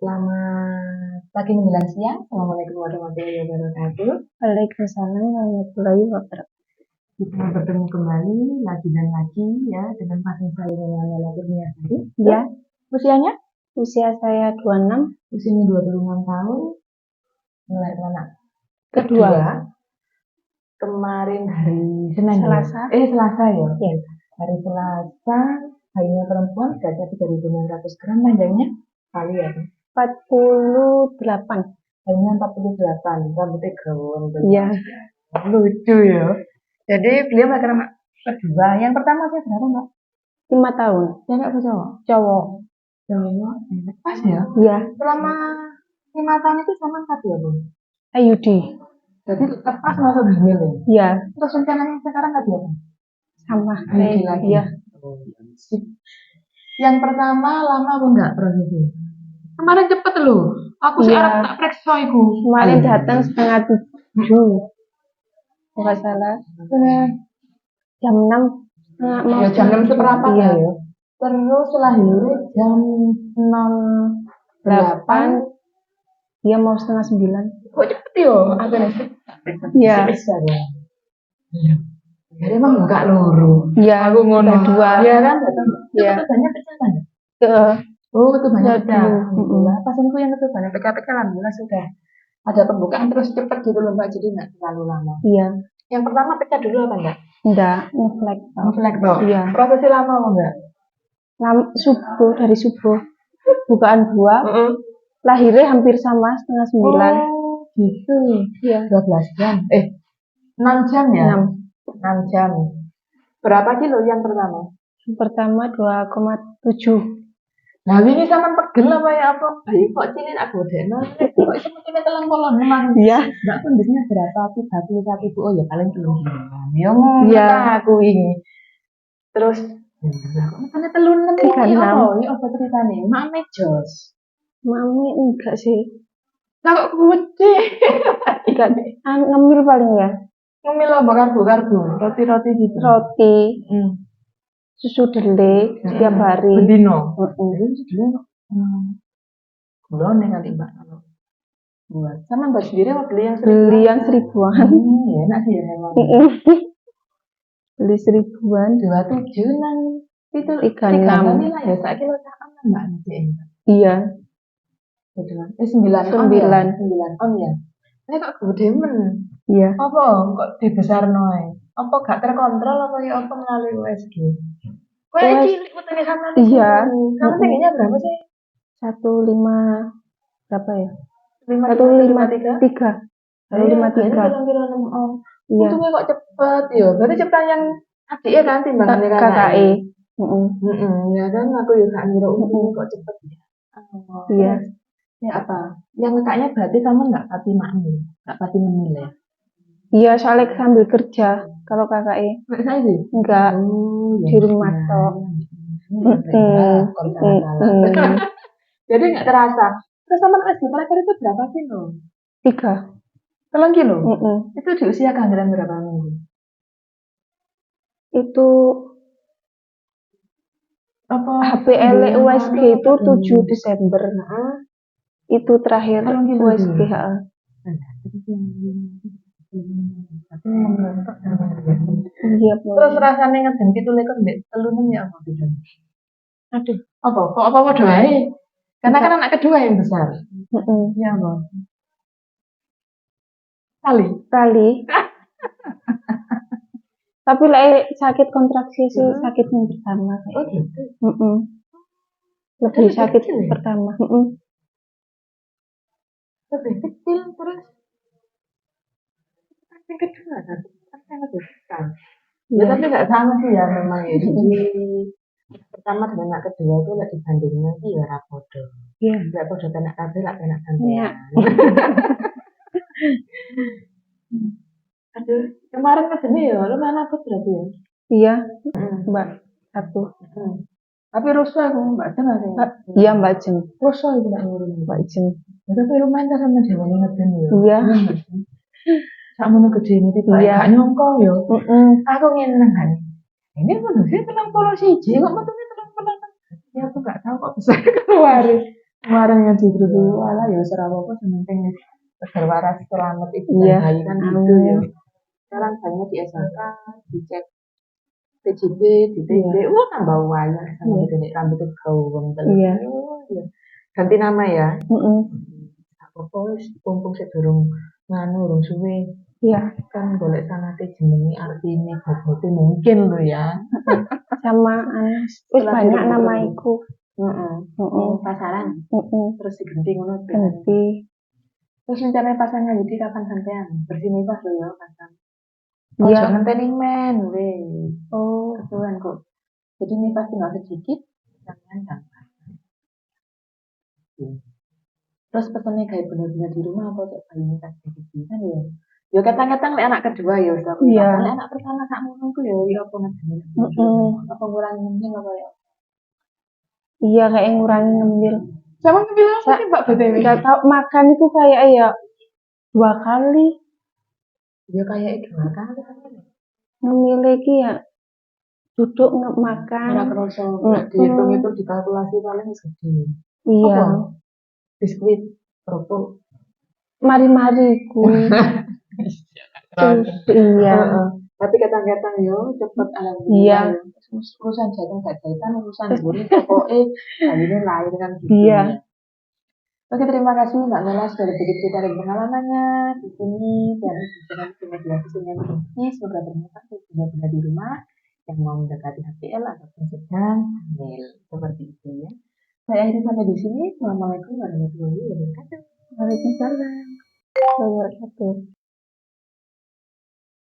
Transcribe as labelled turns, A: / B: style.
A: Selamat pagi menjelang siang. Assalamualaikum warahmatullahi wabarakatuh.
B: Waalaikumsalam warahmatullahi wabarakatuh.
A: Kita bertemu kembali lagi dan lagi ya dengan pasien saya dengan Lala Kurniasari.
B: Ya,
A: Usianya?
B: usia saya 26.
A: Usianya 26 tahun. Melahirkan anak
B: Kedua.
A: Kemarin hari Senin.
B: Selasa.
A: Selasa ya.
B: Ya.
A: Hari Selasa, bayinya perempuan, beratnya 3.600 gram, panjangnya kali ya.
B: 48.
A: Bayinya 48, rambutnya gawon.
B: Iya.
A: Lucu ya. Jadi beliau melahirkan anak kedua. Yang pertama saya berapa, Mbak?
B: 5 tahun.
A: Cewek apa cowok?
B: Cowok.
A: Cowok. Pas ya?
B: Iya.
A: Selama 5 tahun itu sama angkat ya, Bu?
B: IUD.
A: Jadi lepas masuk hamil ya?
B: Iya.
A: Terus rencananya sekarang nggak dia?
B: Sama.
A: IUD lagi?
B: Iya.
A: Yang pertama lama apa enggak prosesnya? Kemarin cepet loh. Aku sih
B: Iya.
A: arep tak periksa iku.
B: Kemarin datang setengah 7. Nggak salah. Jam 6.
A: Ya, jam 6 seperempat
B: Iya.
A: ya. Terus lahirnya jam 08.
B: Dia mau setengah 9.
A: Kok cepet yo? Apa nih?
B: Iya.
A: Iya. Jadi emang enggak loro.
B: Iya.
A: Aku ngono.
B: Dua.
A: Iya kan?
B: Iya.
A: Ketubannya pecah kan? Ketubannya pecah. Alhamdulillah. Pasienku yang ketubannya pecah-pecah alhamdulillah sudah ada pembukaan terus cepet gitu loh Mbak. Jadi nggak terlalu lama.
B: Iya.
A: Yang pertama pecah dulu apa enggak?
B: Enggak, ngeflek.
A: Ngeflek toh.
B: Iya.
A: Prosesnya lama apa enggak?
B: Subuh, dari subuh. Bukaan 2. Lahirnya hampir sama, setengah 9.
A: Oh, gitu.
B: Iya.
A: 12 jam. 6 jam ya? 6 jam. Berapa kilo yang pertama?
B: Yang pertama 2,7.
A: Nah, ini sama pegel apa ya apa? Ayo kok cilin aku deno. Kok iso mutune 36.
B: Iya.
A: Mbak kondisinya berapa? 31. Oh ya paling belum gini. Ya ngono
B: Iya.
A: aku ini. Terus kok mutune 36 iki apa? Ini apa ceritane? Mak mejos.
B: Mami enggak sih.
A: Lah kok gede?
B: Enggak, ngemil paling ya.
A: Ngemil apa karbo? Roti-roti gitu.
B: Roti, susu dele setiap hari.
A: Bedino. Jadi dulu gulone kali Mbak kalau buat. Sama Mbak sendiri apa beli yang 1000?
B: Beli yang 1000-an.
A: Ya, enak sih ya memang.
B: Beli 1000-an.
A: 27 nang itu
B: 36.
A: lah ya sak kilo sakan Mbak nanti.
B: Iya.
A: 9 on ya. Ini kok gede men.
B: Iya.
A: Apa kok dibesarno ae? Apa gak terkontrol apa ya apa melalui USG? Kok cilik putune sama
B: Iya.
A: Kamu tingginya berapa sih?
B: 15 berapa ya?
A: 153.
B: 153. Iya.
A: Untungnya kok cepet ya. Berarti cepet yang adiknya kan timbangannya
B: KKE.
A: Ya kan aku ya gak ngira untungnya kok cepet ya.
B: Iya.
A: Ya apa? Yang kakaknya berarti sama nggak pati makmum, nggak pati memil ya?
B: Iya, soalnya sambil kerja kalau KKE.
A: Nggak saya sih?
B: Enggak, di rumah toh.
A: Jadi nggak terasa. Terus sama SD terakhir itu berapa kilo?
B: 3.
A: 3 kilo?
B: Itu
A: di usia kehamilan berapa minggu?
B: Itu
A: apa?
B: HPL USG itu 7 Desember. Itu terakhir USG. Iya,
A: terus rasanya ngeden gitu lekor mbek telunem ya apa gitu. Aduh, apa padha ae. Karena kan anak kedua yang besar. Iya, apa? Tali.
B: Tapi sakit kontraksi sih sakit yang pertama.
A: Oh gitu.
B: Lebih sakit yang pertama.
A: Lebih kecil terus yang kedua kan lebih besar. Ya tapi nggak sama sih ya memang ya. Jadi pertama dan anak kedua itu lagi dibandingnya sih ya rapodo.
B: Iya.
A: Rapodo anak kabel lah anak sampean. Aduh, kemarin kesini ya, lu mana aku berarti ya?
B: Iya, Mbak 1.
A: Tapi rusuh aku Mbak Jen ada ya?
B: Iya Mbak Jen.
A: Rusuh itu Mbak Nurul.
B: Mbak Jen.
A: Ya, tapi lumayan kan sama Dewa ini ngeden ya.
B: Iya.
A: Sama nu gede ini tiba gak nyongko ya. Aku ngeneng kan. Ini manusia 31 kok metune 36. Ya aku gak tahu kok bisa keluar. Kemarin ngaji grup wala ya ora apa-apa penting wis seger waras selamat itu
B: Iya.
A: bayi kan gitu
B: Amin.
A: ya. Sekarang banyak di SMK dicek PJB, DTG,
B: Iya.
A: wah tambah wayang sama
B: Iya.
A: gitu rambutnya gaul
B: Iya.
A: iya. Ganti nama ya.
B: Mm-mm.
A: Apa wis mumpung sik durung nganu urung suwe
B: Iya.
A: kan golek sanate jenenge artine bobote mungkin lho ya.
B: Sama wis
A: Setelah
B: banyak
A: dirembuk
B: nama
A: rembuk.
B: iku.
A: Heeh.
B: Heeh.
A: Pasaran terus diganti ngono
B: Ganti.
A: terus rencana pasangan jadi kapan sampean bersini pas lho ya pasang
B: Iya.
A: ojo ngenteni men weh
B: Oh.
A: ketuan kok jadi ini pasti tinggal sedikit jangan gampang terus pesannya kayak benar-benar di rumah apa cek bayi ini kan sedikit kan ya ya kadang-kadang lek anak kedua ya udah
B: Iya.
A: lek anak pertama kamu nunggu ya ya apa nanti apa ngurangi mungkin apa ya
B: Iya kayak ngurangi ngemil.
A: sama ngambil apa sih Mbak BTW
B: Gak tau makan itu kayak ya 2 kali
A: ya kayak dua kali kan
B: ngemil lagi ya duduk makan.
A: ora kerasa dihitung-hitung dikalkulasi paling gede
B: Iya.
A: Apa? Biskuit kerupuk
B: Mari-mari ku. Iya.
A: Tapi kadang-kadang yo cepet
B: Iya.
A: alhamdulillah yo. Urusan jahitan gak jahitan urusan buri pokoknya ini lain kan gitu.
B: Iya.
A: Oke terima kasih Mbak Mela sudah berbagi cerita dan pengalamannya di sini dan dengan media sosial ini semoga bermanfaat bagi bunda-bunda di rumah yang mau mendekati HPL ataupun sedang hamil seperti itu ya. Saya akhiri sampai di sini. Assalamualaikum warahmatullahi wabarakatuh.
B: Waalaikumsalam.